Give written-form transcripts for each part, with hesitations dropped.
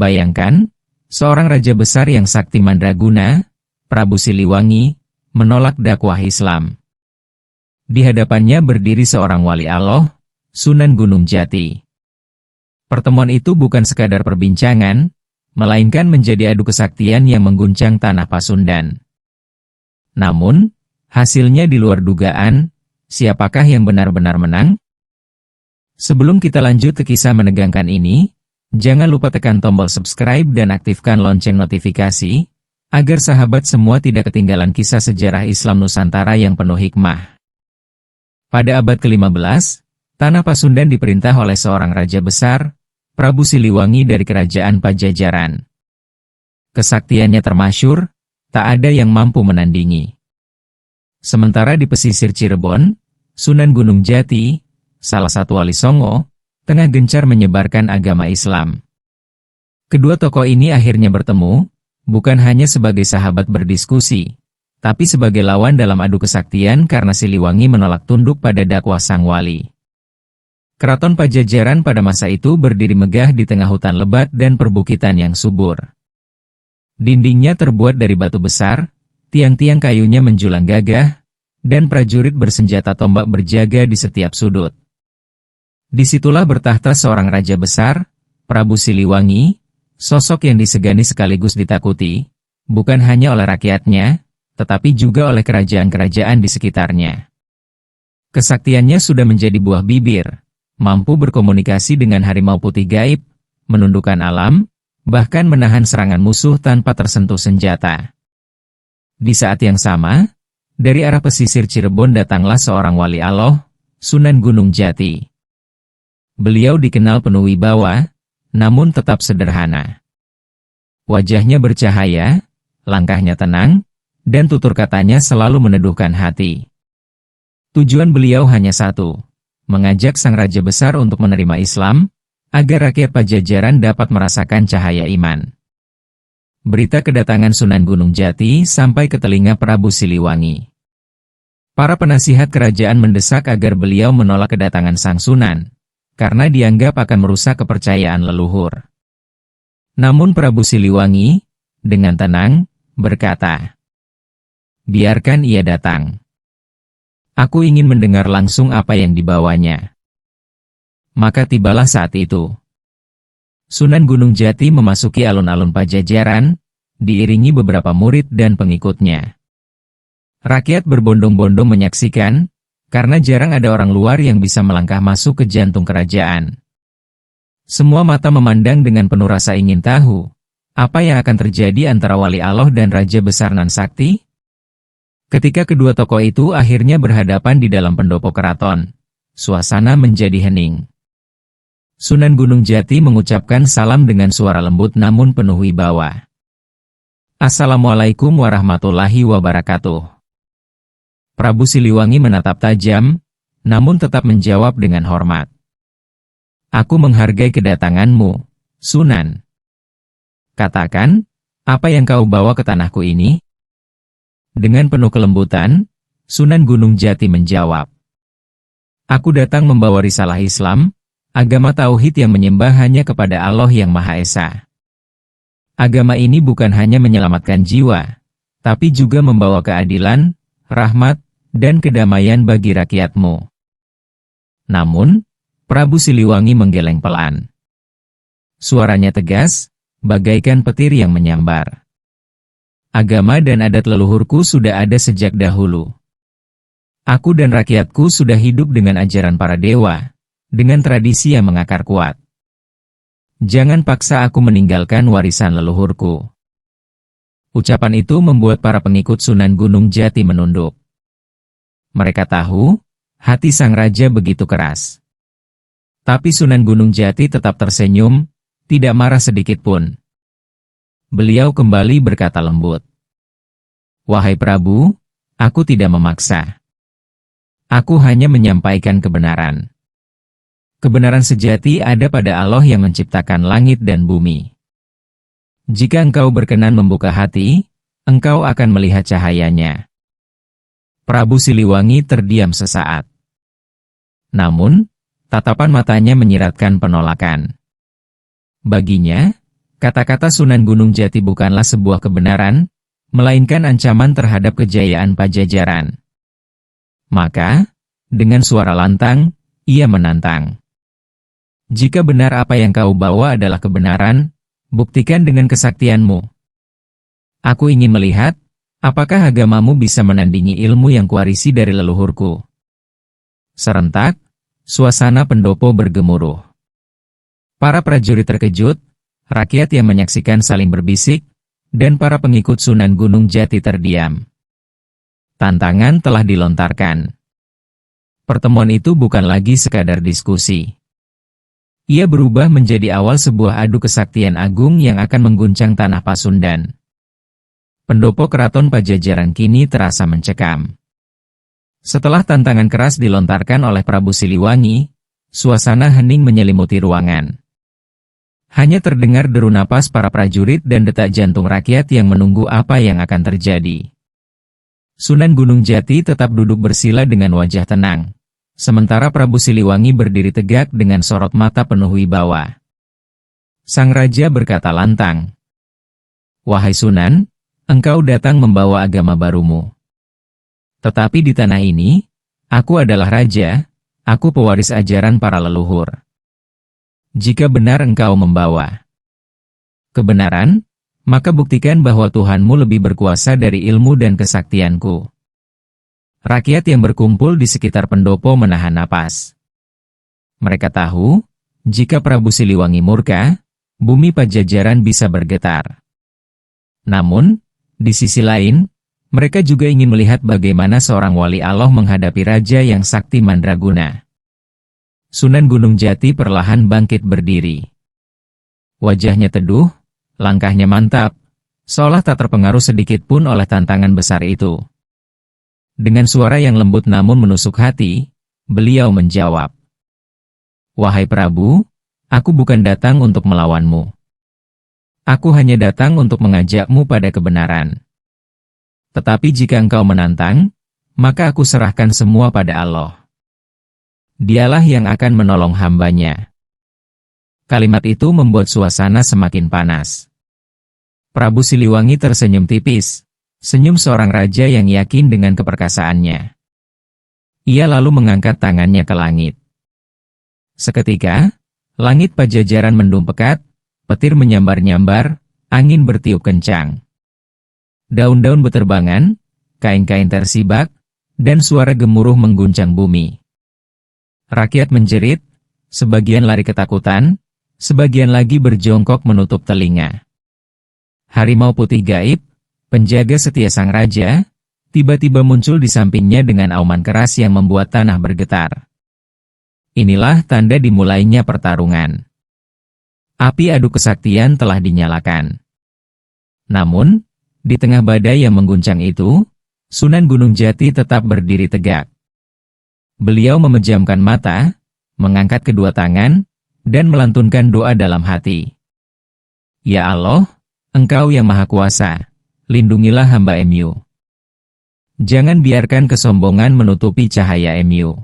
Bayangkan, seorang raja besar yang sakti mandraguna, Prabu Siliwangi, menolak dakwah Islam. Di hadapannya berdiri seorang wali Allah, Sunan Gunung Jati. Pertemuan itu bukan sekadar perbincangan, melainkan menjadi adu kesaktian yang mengguncang tanah Pasundan. Namun, hasilnya di luar dugaan, siapakah yang benar-benar menang? Sebelum kita lanjut ke kisah menegangkan ini, jangan lupa tekan tombol subscribe dan aktifkan lonceng notifikasi, agar sahabat semua tidak ketinggalan kisah sejarah Islam Nusantara yang penuh hikmah. Pada abad ke-15, tanah Pasundan diperintah oleh seorang raja besar, Prabu Siliwangi dari kerajaan Pajajaran. Kesaktiannya termasyhur, tak ada yang mampu menandingi. Sementara di pesisir Cirebon, Sunan Gunung Jati, salah satu wali Songo, tengah gencar menyebarkan agama Islam. Kedua tokoh ini akhirnya bertemu, bukan hanya sebagai sahabat berdiskusi, tapi sebagai lawan dalam adu kesaktian karena Siliwangi menolak tunduk pada dakwah sang wali. Keraton Pajajaran pada masa itu berdiri megah di tengah hutan lebat dan perbukitan yang subur. Dindingnya terbuat dari batu besar, tiang-tiang kayunya menjulang gagah, dan prajurit bersenjata tombak berjaga di setiap sudut. Disitulah bertahta seorang raja besar, Prabu Siliwangi, sosok yang disegani sekaligus ditakuti, bukan hanya oleh rakyatnya, tetapi juga oleh kerajaan-kerajaan di sekitarnya. Kesaktiannya sudah menjadi buah bibir, mampu berkomunikasi dengan harimau putih gaib, menundukkan alam, bahkan menahan serangan musuh tanpa tersentuh senjata. Di saat yang sama, dari arah pesisir Cirebon datanglah seorang wali Allah, Sunan Gunung Jati. Beliau dikenal penuh wibawa, namun tetap sederhana. Wajahnya bercahaya, langkahnya tenang, dan tutur katanya selalu meneduhkan hati. Tujuan beliau hanya satu, mengajak sang raja besar untuk menerima Islam, agar rakyat Pajajaran dapat merasakan cahaya iman. Berita kedatangan Sunan Gunung Jati sampai ke telinga Prabu Siliwangi. Para penasihat kerajaan mendesak agar beliau menolak kedatangan sang Sunan, karena dianggap akan merusak kepercayaan leluhur. Namun Prabu Siliwangi, dengan tenang, berkata, "Biarkan ia datang. Aku ingin mendengar langsung apa yang dibawanya." Maka tibalah saat itu. Sunan Gunung Jati memasuki alun-alun Pajajaran, diiringi beberapa murid dan pengikutnya. Rakyat berbondong-bondong menyaksikan, karena jarang ada orang luar yang bisa melangkah masuk ke jantung kerajaan. Semua mata memandang dengan penuh rasa ingin tahu, apa yang akan terjadi antara Wali Allah dan Raja Besar Nan Sakti? Ketika kedua tokoh itu akhirnya berhadapan di dalam pendopo keraton, suasana menjadi hening. Sunan Gunung Jati mengucapkan salam dengan suara lembut namun penuh wibawa. "Assalamualaikum warahmatullahi wabarakatuh." Prabu Siliwangi menatap tajam, namun tetap menjawab dengan hormat. "Aku menghargai kedatanganmu, Sunan. Katakan, apa yang kau bawa ke tanahku ini?" Dengan penuh kelembutan, Sunan Gunung Jati menjawab, "Aku datang membawa risalah Islam, agama tauhid yang menyembah hanya kepada Allah yang Maha Esa. Agama ini bukan hanya menyelamatkan jiwa, tapi juga membawa keadilan, rahmat, dan kedamaian bagi rakyatmu." Namun, Prabu Siliwangi menggeleng pelan. Suaranya tegas, bagaikan petir yang menyambar. "Agama dan adat leluhurku sudah ada sejak dahulu. Aku dan rakyatku sudah hidup dengan ajaran para dewa, dengan tradisi yang mengakar kuat. Jangan paksa aku meninggalkan warisan leluhurku." Ucapan itu membuat para pengikut Sunan Gunung Jati menunduk. Mereka tahu, hati sang raja begitu keras. Tapi Sunan Gunung Jati tetap tersenyum, tidak marah sedikit pun. Beliau kembali berkata lembut, "Wahai Prabu, aku tidak memaksa. Aku hanya menyampaikan kebenaran. Kebenaran sejati ada pada Allah yang menciptakan langit dan bumi. Jika engkau berkenan membuka hati, engkau akan melihat cahayanya." Prabu Siliwangi terdiam sesaat. Namun, tatapan matanya menyiratkan penolakan. Baginya, Kata-kata Sunan Gunung Jati bukanlah sebuah kebenaran, melainkan ancaman terhadap kejayaan Pajajaran. Maka, dengan suara lantang, ia menantang. Jika benar apa yang kau bawa adalah kebenaran, buktikan dengan kesaktianmu. Aku ingin melihat, apakah agamamu bisa menandingi ilmu yang kuwarisi dari leluhurku. Serentak, suasana pendopo bergemuruh. Para prajurit terkejut, rakyat yang menyaksikan saling berbisik, dan para pengikut Sunan Gunung Jati terdiam. Tantangan telah dilontarkan. Pertemuan itu bukan lagi sekadar diskusi. Ia berubah menjadi awal sebuah adu kesaktian agung yang akan mengguncang tanah Pasundan. Pendopo keraton Pajajaran kini terasa mencekam. Setelah tantangan keras dilontarkan oleh Prabu Siliwangi, suasana hening menyelimuti ruangan. Hanya terdengar deru napas para prajurit dan detak jantung rakyat yang menunggu apa yang akan terjadi. Sunan Gunung Jati tetap duduk bersila dengan wajah tenang, sementara Prabu Siliwangi berdiri tegak dengan sorot mata penuh wibawa. Sang Raja berkata lantang, "Wahai Sunan, engkau datang membawa agama barumu. Tetapi di tanah ini, aku adalah raja, aku pewaris ajaran para leluhur. Jika benar engkau membawa kebenaran, maka buktikan bahwa Tuhanmu lebih berkuasa dari ilmu dan kesaktianku." Rakyat yang berkumpul di sekitar pendopo menahan napas. Mereka tahu, jika Prabu Siliwangi murka, bumi Pajajaran bisa bergetar. Namun, di sisi lain, mereka juga ingin melihat bagaimana seorang wali Allah menghadapi raja yang sakti mandraguna. Sunan Gunung Jati perlahan bangkit berdiri. Wajahnya teduh, langkahnya mantap, seolah tak terpengaruh sedikit pun oleh tantangan besar itu. Dengan suara yang lembut namun menusuk hati, beliau menjawab, "Wahai Prabu, aku bukan datang untuk melawanmu. Aku hanya datang untuk mengajakmu pada kebenaran. Tetapi jika engkau menantang, maka aku serahkan semua pada Allah. Dialah yang akan menolong hambanya." Kalimat itu membuat suasana semakin panas. Prabu Siliwangi tersenyum tipis, senyum seorang raja yang yakin dengan keperkasaannya. Ia lalu mengangkat tangannya ke langit. Seketika, langit Pajajaran mendung pekat, petir menyambar-nyambar, angin bertiup kencang. Daun-daun beterbangan, kain-kain tersibak, dan suara gemuruh mengguncang bumi. Rakyat menjerit, sebagian lari ketakutan, sebagian lagi berjongkok menutup telinga. Harimau putih gaib, penjaga setia sang raja, tiba-tiba muncul di sampingnya dengan auman keras yang membuat tanah bergetar. Inilah tanda dimulainya pertarungan. Api adu kesaktian telah dinyalakan. Namun, di tengah badai yang mengguncang itu, Sunan Gunung Jati tetap berdiri tegak. Beliau memejamkan mata, mengangkat kedua tangan, dan melantunkan doa dalam hati. Ya Allah, Engkau yang Maha Kuasa, lindungilah hamba MU. Jangan biarkan kesombongan menutupi cahaya MU.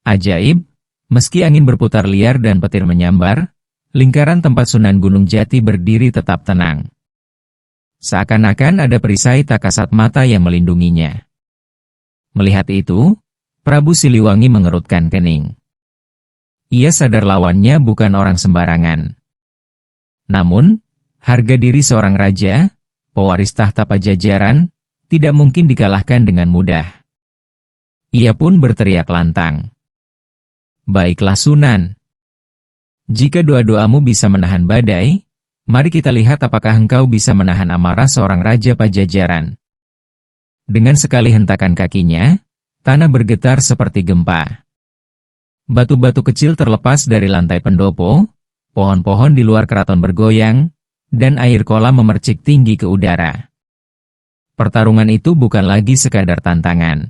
Ajaib, meski angin berputar liar dan petir menyambar, lingkaran tempat Sunan Gunung Jati berdiri tetap tenang. Seakan-akan ada perisai tak kasat mata yang melindunginya. Melihat itu, Prabu Siliwangi mengerutkan kening. Ia sadar lawannya bukan orang sembarangan. Namun, harga diri seorang raja, pewaris tahta Pajajaran, tidak mungkin dikalahkan dengan mudah. Ia pun berteriak lantang. "Baiklah Sunan. Jika doa-doamu bisa menahan badai, mari kita lihat apakah engkau bisa menahan amarah seorang raja Pajajaran." Dengan sekali hentakan kakinya, tanah bergetar seperti gempa. Batu-batu kecil terlepas dari lantai pendopo, pohon-pohon di luar keraton bergoyang, dan air kolam memercik tinggi ke udara. Pertarungan itu bukan lagi sekadar tantangan.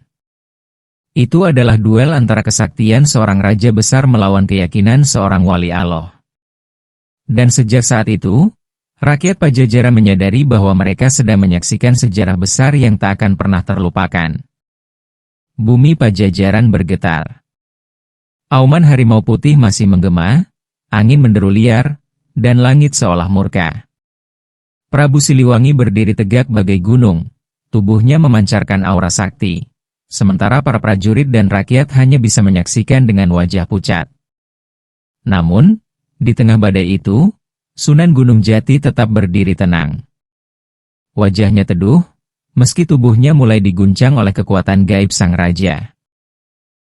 Itu adalah duel antara kesaktian seorang raja besar melawan keyakinan seorang wali Allah. Dan sejak saat itu, rakyat Pajajaran menyadari bahwa mereka sedang menyaksikan sejarah besar yang tak akan pernah terlupakan. Bumi Pajajaran bergetar. Auman harimau putih masih menggema, angin menderu liar, dan langit seolah murka. Prabu Siliwangi berdiri tegak bagai gunung, tubuhnya memancarkan aura sakti. Sementara para prajurit dan rakyat hanya bisa menyaksikan dengan wajah pucat. Namun, di tengah badai itu, Sunan Gunung Jati tetap berdiri tenang. Wajahnya teduh, meski tubuhnya mulai diguncang oleh kekuatan gaib sang raja.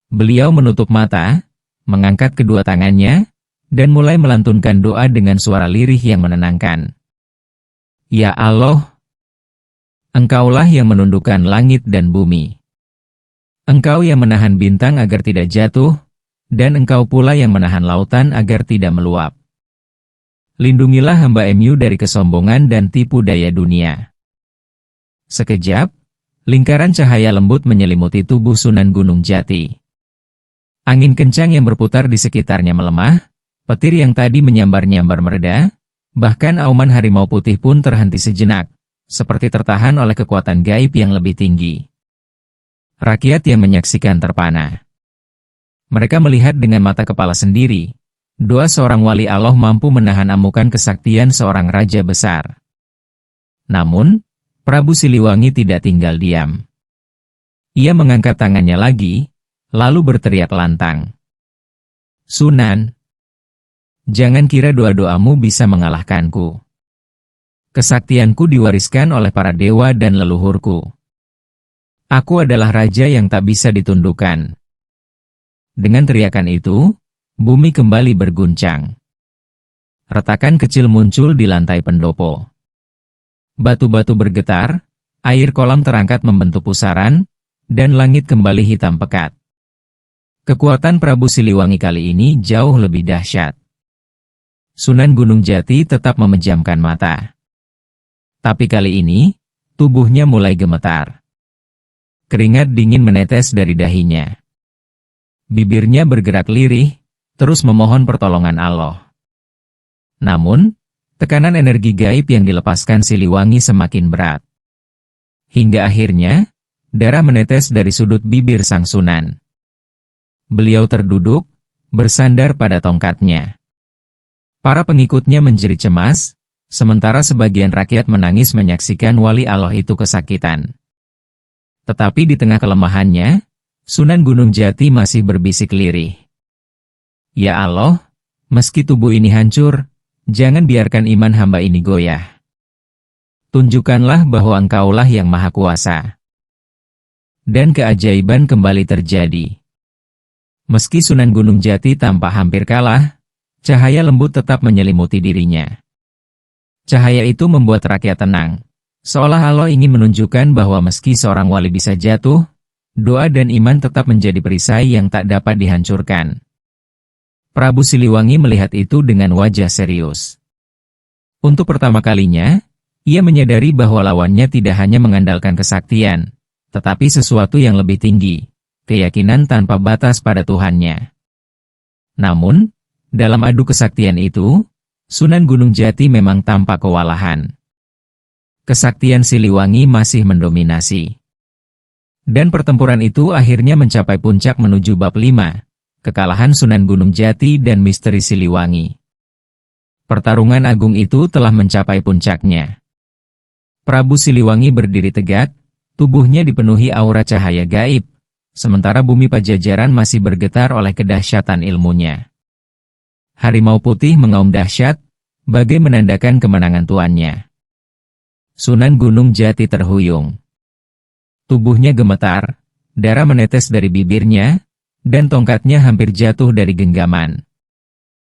Beliau menutup mata, mengangkat kedua tangannya, dan mulai melantunkan doa dengan suara lirih yang menenangkan. Ya Allah, Engkaulah yang menundukkan langit dan bumi. Engkau yang menahan bintang agar tidak jatuh, dan Engkau pula yang menahan lautan agar tidak meluap. Lindungilah hamba MU dari kesombongan dan tipu daya dunia. Sekejap, lingkaran cahaya lembut menyelimuti tubuh Sunan Gunung Jati. Angin kencang yang berputar di sekitarnya melemah, petir yang tadi menyambar-nyambar mereda, bahkan auman harimau putih pun terhenti sejenak, seperti tertahan oleh kekuatan gaib yang lebih tinggi. Rakyat yang menyaksikan terpana. Mereka melihat dengan mata kepala sendiri, doa seorang wali Allah mampu menahan amukan kesaktian seorang raja besar. Namun, Prabu Siliwangi tidak tinggal diam. Ia mengangkat tangannya lagi, lalu berteriak lantang. Sunan, jangan kira doa-doamu bisa mengalahkanku. Kesaktianku diwariskan oleh para dewa dan leluhurku. Aku adalah raja yang tak bisa ditundukkan. Dengan teriakan itu, bumi kembali berguncang. Retakan kecil muncul di lantai pendopo. Batu-batu bergetar, air kolam terangkat membentuk pusaran, dan langit kembali hitam pekat. Kekuatan Prabu Siliwangi kali ini jauh lebih dahsyat. Sunan Gunung Jati tetap memejamkan mata. Tapi kali ini, tubuhnya mulai gemetar. Keringat dingin menetes dari dahinya. Bibirnya bergerak lirih, terus memohon pertolongan Allah. Namun, tekanan energi gaib yang dilepaskan Siliwangi semakin berat. Hingga akhirnya, darah menetes dari sudut bibir sang Sunan. Beliau terduduk, bersandar pada tongkatnya. Para pengikutnya menjerit cemas, sementara sebagian rakyat menangis menyaksikan wali Allah itu kesakitan. Tetapi di tengah kelemahannya, Sunan Gunung Jati masih berbisik lirih. Ya Allah, meski tubuh ini hancur, jangan biarkan iman hamba ini goyah. Tunjukkanlah bahwa Engkaulah yang Maha Kuasa. Dan keajaiban kembali terjadi. Meski Sunan Gunung Jati tampak hampir kalah, cahaya lembut tetap menyelimuti dirinya. Cahaya itu membuat rakyat tenang. Seolah Allah ingin menunjukkan bahwa meski seorang wali bisa jatuh, doa dan iman tetap menjadi perisai yang tak dapat dihancurkan. Prabu Siliwangi melihat itu dengan wajah serius. Untuk pertama kalinya, ia menyadari bahwa lawannya tidak hanya mengandalkan kesaktian, tetapi sesuatu yang lebih tinggi, keyakinan tanpa batas pada Tuhannya. Namun, dalam adu kesaktian itu, Sunan Gunung Jati memang tampak kewalahan. Kesaktian Siliwangi masih mendominasi. Dan pertempuran itu akhirnya mencapai puncak menuju bab 5, kekalahan Sunan Gunung Jati dan misteri Siliwangi. Pertarungan agung itu telah mencapai puncaknya. Prabu Siliwangi berdiri tegak, tubuhnya dipenuhi aura cahaya gaib, sementara bumi Pajajaran masih bergetar oleh kedahsyatan ilmunya. Harimau putih mengaum dahsyat, bagai menandakan kemenangan tuannya. Sunan Gunung Jati terhuyung. Tubuhnya gemetar, darah menetes dari bibirnya, dan tongkatnya hampir jatuh dari genggaman.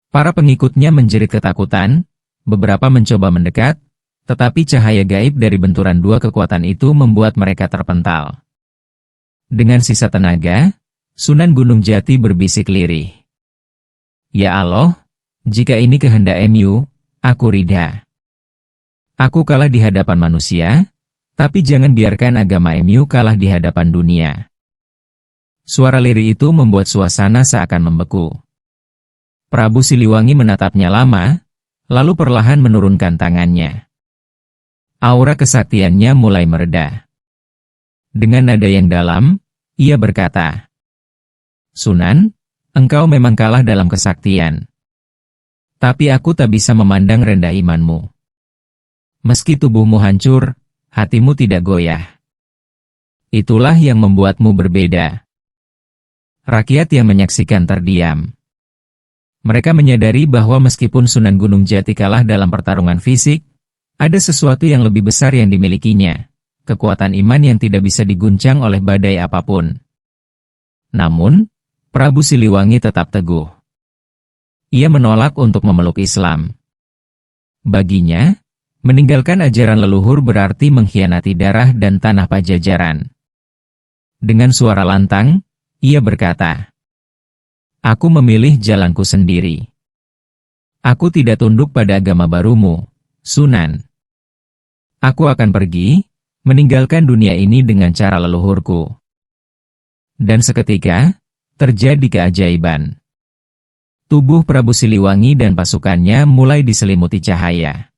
Para pengikutnya menjerit ketakutan, beberapa mencoba mendekat, tetapi cahaya gaib dari benturan dua kekuatan itu membuat mereka terpental. Dengan sisa tenaga, Sunan Gunung Jati berbisik lirih. Ya Allah, jika ini kehendak MU, aku ridha. Aku kalah di hadapan manusia, tapi jangan biarkan agama MU kalah di hadapan dunia. Suara lirih itu membuat suasana seakan membeku. Prabu Siliwangi menatapnya lama, lalu perlahan menurunkan tangannya. Aura kesaktiannya mulai mereda. Dengan nada yang dalam, ia berkata, Sunan, engkau memang kalah dalam kesaktian. Tapi aku tak bisa memandang rendah imanmu. Meski tubuhmu hancur, hatimu tidak goyah. Itulah yang membuatmu berbeda. Rakyat yang menyaksikan terdiam. Mereka menyadari bahwa meskipun Sunan Gunung Jati kalah dalam pertarungan fisik, ada sesuatu yang lebih besar yang dimilikinya, kekuatan iman yang tidak bisa diguncang oleh badai apapun. Namun, Prabu Siliwangi tetap teguh. Ia menolak untuk memeluk Islam. Baginya, meninggalkan ajaran leluhur berarti mengkhianati darah dan tanah Pajajaran. Dengan suara lantang, ia berkata, "Aku memilih jalanku sendiri. Aku tidak tunduk pada agama barumu, Sunan. Aku akan pergi, meninggalkan dunia ini dengan cara leluhurku." Dan seketika, terjadi keajaiban. Tubuh Prabu Siliwangi dan pasukannya mulai diselimuti cahaya.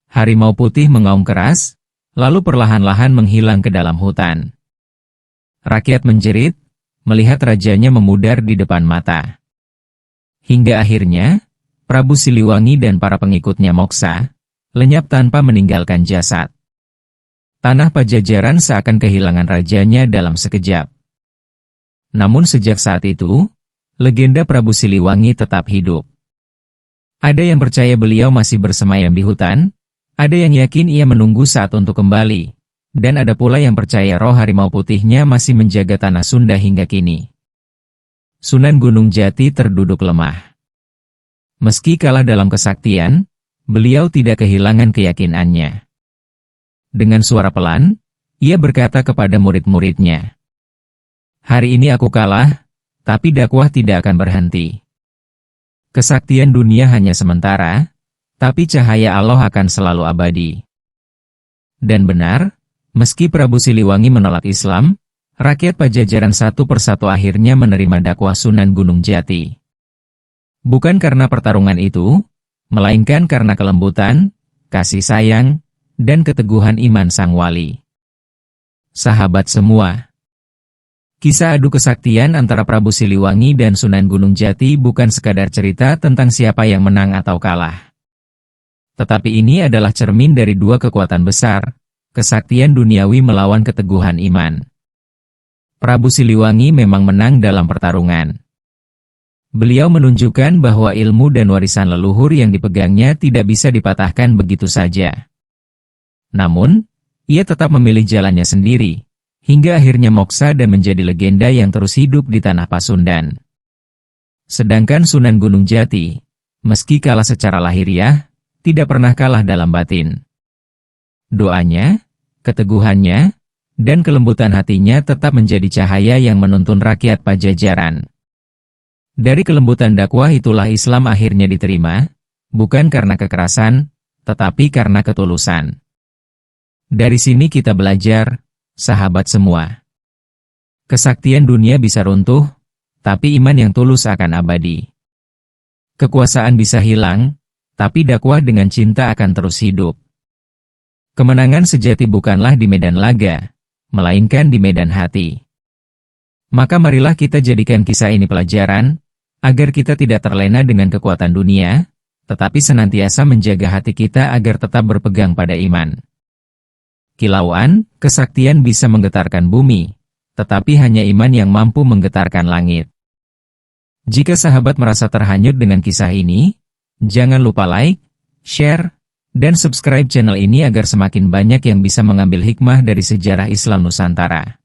Harimau putih mengaum keras, lalu perlahan-lahan menghilang ke dalam hutan. Rakyat menjerit, melihat rajanya memudar di depan mata. Hingga akhirnya, Prabu Siliwangi dan para pengikutnya moksa, lenyap tanpa meninggalkan jasad. Tanah Pajajaran seakan kehilangan rajanya dalam sekejap. Namun sejak saat itu, legenda Prabu Siliwangi tetap hidup. Ada yang percaya beliau masih bersemayam di hutan, ada yang yakin ia menunggu saat untuk kembali, dan ada pula yang percaya roh harimau putihnya masih menjaga tanah Sunda hingga kini. Sunan Gunung Jati terduduk lemah. Meski kalah dalam kesaktian, beliau tidak kehilangan keyakinannya. Dengan suara pelan, ia berkata kepada murid-muridnya, "Hari ini aku kalah, tapi dakwah tidak akan berhenti. Kesaktian dunia hanya sementara, tapi cahaya Allah akan selalu abadi." Dan benar, meski Prabu Siliwangi menolak Islam, rakyat Pajajaran satu persatu akhirnya menerima dakwah Sunan Gunung Jati. Bukan karena pertarungan itu, melainkan karena kelembutan, kasih sayang, dan keteguhan iman sang wali. Sahabat semua, kisah adu kesaktian antara Prabu Siliwangi dan Sunan Gunung Jati bukan sekadar cerita tentang siapa yang menang atau kalah. Tetapi ini adalah cermin dari dua kekuatan besar, kesaktian duniawi melawan keteguhan iman. Prabu Siliwangi memang menang dalam pertarungan. Beliau menunjukkan bahwa ilmu dan warisan leluhur yang dipegangnya tidak bisa dipatahkan begitu saja. Namun, ia tetap memilih jalannya sendiri, hingga akhirnya moksa dan menjadi legenda yang terus hidup di tanah Pasundan. Sedangkan Sunan Gunung Jati, meski kalah secara lahiriah, tidak pernah kalah dalam batin. Doanya, keteguhannya, dan kelembutan hatinya tetap menjadi cahaya yang menuntun rakyat Pajajaran. Dari kelembutan dakwah itulah Islam akhirnya diterima, bukan karena kekerasan, tetapi karena ketulusan. Dari sini kita belajar, sahabat semua. Kesaktian dunia bisa runtuh, tapi iman yang tulus akan abadi. Kekuasaan bisa hilang, tapi dakwah dengan cinta akan terus hidup. Kemenangan sejati bukanlah di medan laga, melainkan di medan hati. Maka marilah kita jadikan kisah ini pelajaran, agar kita tidak terlena dengan kekuatan dunia, tetapi senantiasa menjaga hati kita agar tetap berpegang pada iman. Kilauan, kesaktian bisa menggetarkan bumi, tetapi hanya iman yang mampu menggetarkan langit. Jika sahabat merasa terhanyut dengan kisah ini, jangan lupa like, share, dan subscribe channel ini agar semakin banyak yang bisa mengambil hikmah dari sejarah Islam Nusantara.